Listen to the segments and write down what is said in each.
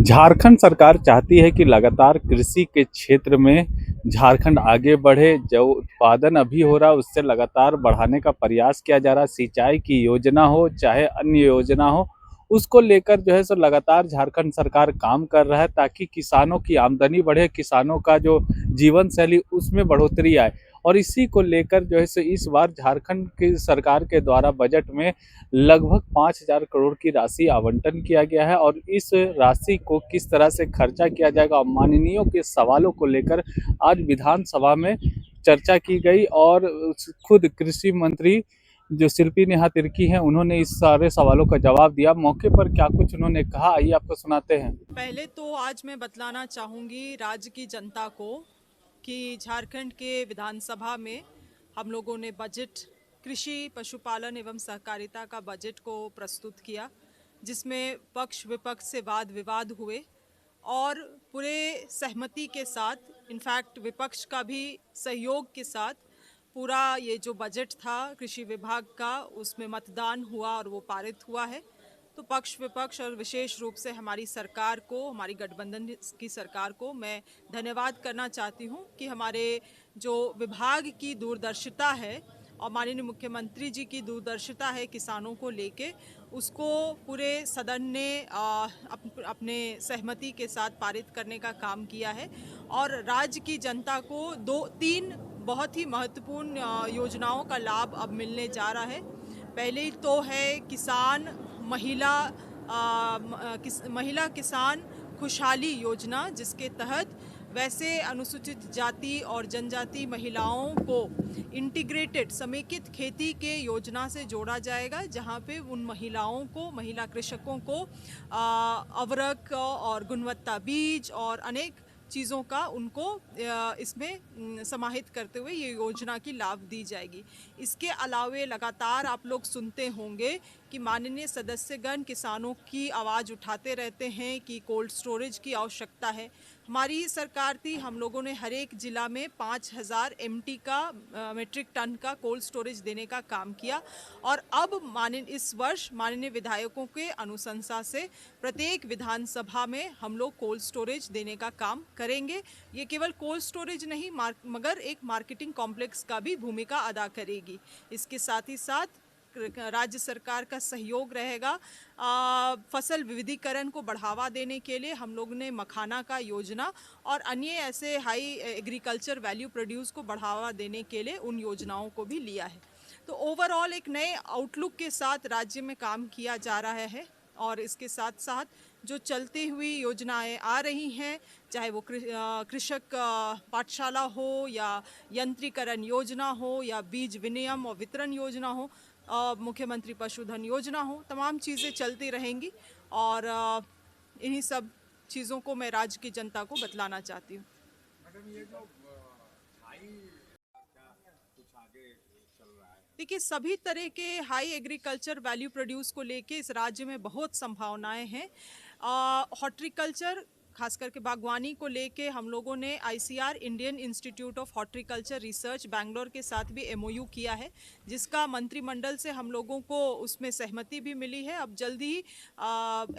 झारखंड सरकार चाहती है कि लगातार कृषि के क्षेत्र में झारखंड आगे बढ़े। जो उत्पादन अभी हो रहा है उससे लगातार बढ़ाने का प्रयास किया जा रहा है। सिंचाई की योजना हो चाहे अन्य योजना हो, उसको लेकर जो है सो लगातार झारखंड सरकार काम कर रहा है ताकि किसानों की आमदनी बढ़े, किसानों का जो जीवन शैली उसमें बढ़ोतरी आए। और इसी को लेकर जो है सो इस बार झारखंड की सरकार के द्वारा बजट में लगभग 5,000 करोड़ की राशि आवंटन किया गया है। और इस राशि को किस तरह से खर्चा किया जाएगा और माननीयों के सवालों को लेकर आज विधानसभा में चर्चा की गई। और खुद कृषि मंत्री जो शिल्पी नेहा तिर्की हैं, उन्होंने इस सारे सवालों का जवाब दिया। मौके पर क्या कुछ उन्होंने कहा, आइए आपको सुनाते हैं। पहले तो आज मैं बतलाना चाहूँगी राज्य की जनता को कि झारखंड के विधानसभा में हम लोगों ने बजट कृषि पशुपालन एवं सहकारिता का बजट को प्रस्तुत किया, जिसमें पक्ष विपक्ष से वाद विवाद हुए और पूरे सहमति के साथ, इनफैक्ट विपक्ष का भी सहयोग के साथ पूरा ये जो बजट था कृषि विभाग का, उसमें मतदान हुआ और वो पारित हुआ है। तो पक्ष विपक्ष और विशेष रूप से हमारी सरकार को, हमारी गठबंधन की सरकार को मैं धन्यवाद करना चाहती हूँ कि हमारे जो विभाग की दूरदर्शिता है और माननीय मुख्यमंत्री जी की दूरदर्शिता है किसानों को लेके, उसको पूरे सदन ने अपने सहमति के साथ पारित करने का काम किया है। और राज्य की जनता को दो तीन बहुत ही महत्वपूर्ण योजनाओं का लाभ अब मिलने जा रहा है। पहले तो है किसान महिला किसान खुशहाली योजना, जिसके तहत वैसे अनुसूचित जाति और जनजाति महिलाओं को इंटीग्रेटेड समेकित खेती के योजना से जोड़ा जाएगा, जहां पे उन महिलाओं को, महिला कृषकों को अवरक और गुणवत्ता बीज और अनेक चीज़ों का उनको इसमें समाहित करते हुए ये योजना की लाभ दी जाएगी। इसके अलावे लगातार आप लोग सुनते होंगे कि माननीय सदस्यगण किसानों की आवाज़ उठाते रहते हैं कि कोल्ड स्टोरेज की आवश्यकता है। हमारी सरकार थी, हम लोगों ने हर एक ज़िला में 5,000 MT का मेट्रिक टन का कोल्ड स्टोरेज देने का काम किया। और अब इस वर्ष माननीय विधायकों के अनुशंसा से प्रत्येक विधानसभा में हम लोग कोल्ड स्टोरेज देने का काम करेंगे। ये केवल कोल्ड स्टोरेज नहीं मगर एक मार्केटिंग कॉम्प्लेक्स का भी भूमिका अदा करेगी। इसके साथ ही साथ राज्य सरकार का सहयोग रहेगा। फसल विविधीकरण को बढ़ावा देने के लिए हम लोग ने मखाना का योजना और अन्य ऐसे हाई एग्रीकल्चर वैल्यू प्रोड्यूस को बढ़ावा देने के लिए उन योजनाओं को भी लिया है। तो ओवरऑल एक नए आउटलुक के साथ राज्य में काम किया जा रहा है। और इसके साथ साथ जो चलती हुई योजनाएं आ रही हैं, चाहे वो कृषक पाठशाला हो या यंत्रीकरण योजना हो या बीज विनिमय और वितरण योजना हो, मुख्यमंत्री पशुधन योजना हो, तमाम चीज़ें चलती रहेंगी। और इन्हीं सब चीज़ों को मैं राज्य की जनता को बतलाना चाहती हूँ। देखिए, सभी तरह के हाई एग्रीकल्चर वैल्यू प्रोड्यूस को लेके इस राज्य में बहुत संभावनाएं हैं। हॉर्टिकल्चर, खास करके बागवानी को लेके हम लोगों ने ICR Indian institute of horticulture research Bangalore के साथ भी MOU किया है, जिसका मंत्रिमंडल से हम लोगों को उसमें सहमति भी मिली है। अब जल्दी ही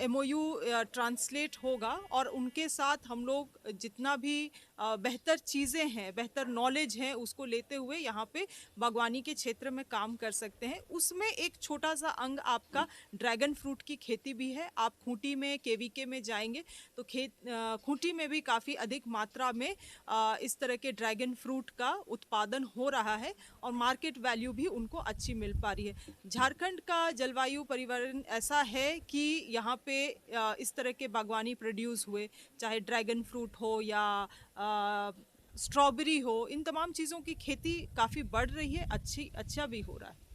MOU ट्रांसलेट होगा और उनके साथ हम लोग जितना भी बेहतर चीज़ें हैं, बेहतर नॉलेज है, उसको लेते हुए यहाँ पे बागवानी के क्षेत्र में काम कर सकते हैं। उसमें एक छोटा सा अंग आपका ड्रैगन फ्रूट की खेती भी है। आप खूंटी में KVK में जाएंगे तो खूंटी में भी काफ़ी अधिक मात्रा में इस तरह के ड्रैगन फ्रूट का उत्पादन हो रहा है और मार्केट वैल्यू भी उनको अच्छी मिल पा रही है। झारखंड का जलवायु परिवर्तन ऐसा है कि यहाँ पे इस तरह के बागवानी प्रोड्यूस हुए, चाहे ड्रैगन फ्रूट हो या स्ट्रॉबेरी हो, इन तमाम चीज़ों की खेती काफ़ी बढ़ रही है, अच्छा भी हो रहा है।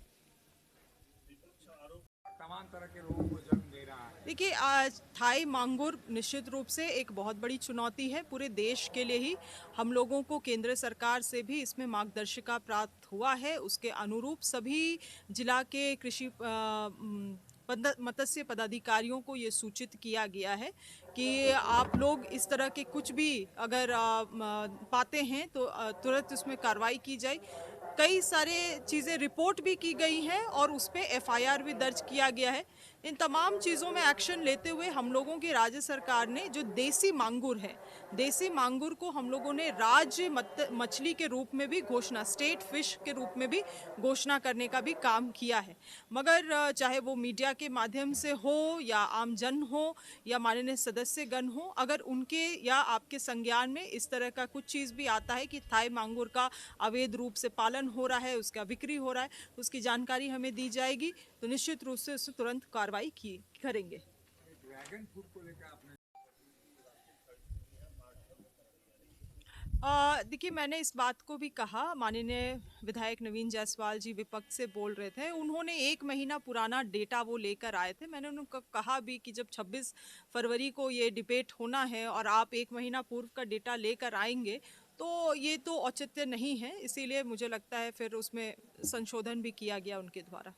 तमाम तरह के रोगों को जन्म दे रहा है। देखिए, आज थाई मांगुर निश्चित रूप से एक बहुत बड़ी चुनौती है पूरे देश के लिए ही। हम लोगों को केंद्र सरकार से भी इसमें मार्गदर्शिका प्राप्त हुआ है। उसके अनुरूप सभी जिला के कृषि मत्स्य पदाधिकारियों को ये सूचित किया गया है कि आप लोग इस तरह के कुछ भी अगर पाते हैं तो तुरंत उसमें कार्रवाई की जाए। कई सारे चीज़ें रिपोर्ट भी की गई हैं और उस पर FIR भी दर्ज किया गया है। इन तमाम चीज़ों में एक्शन लेते हुए हम लोगों की राज्य सरकार ने जो देसी मांगुर है, देसी मांगुर को हम लोगों ने राज्य मछली के रूप में भी घोषणा, स्टेट फिश के रूप में भी घोषणा करने का भी काम किया है। मगर चाहे वो मीडिया के माध्यम से हो या आम जन हो या माननीय सदस्यगण हो, अगर उनके या आपके संज्ञान में इस तरह का कुछ चीज़ भी आता है कि थाई मांगुर का अवैध रूप से पालन हो रहा है, उसका बिक्री हो रहा है, उसकी जानकारी हमें दी जाएगी, तो निश्चित रूप से उससे तुरंत कार्रवाई की करेंगे। ड्रैगन फ्रूट को लेकर आपने देखिए, मैंने इस बात को भी कहा, माननीय विधायक नवीन जायसवाल जी विपक्ष से बोल रहे थे, उन्होंने 1 महीना पुराना डेटा वो लेकर आए थे। मैंने उनको कहा भी कि जब 26 फरवरी को ये डिबेट होना है और आप 1 महीना पूर्व का डेटा लेकर आएंगे, तो ये तो औचित्य नहीं है, इसीलिए मुझे लगता है फिर उसमें संशोधन भी किया गया उनके द्वारा।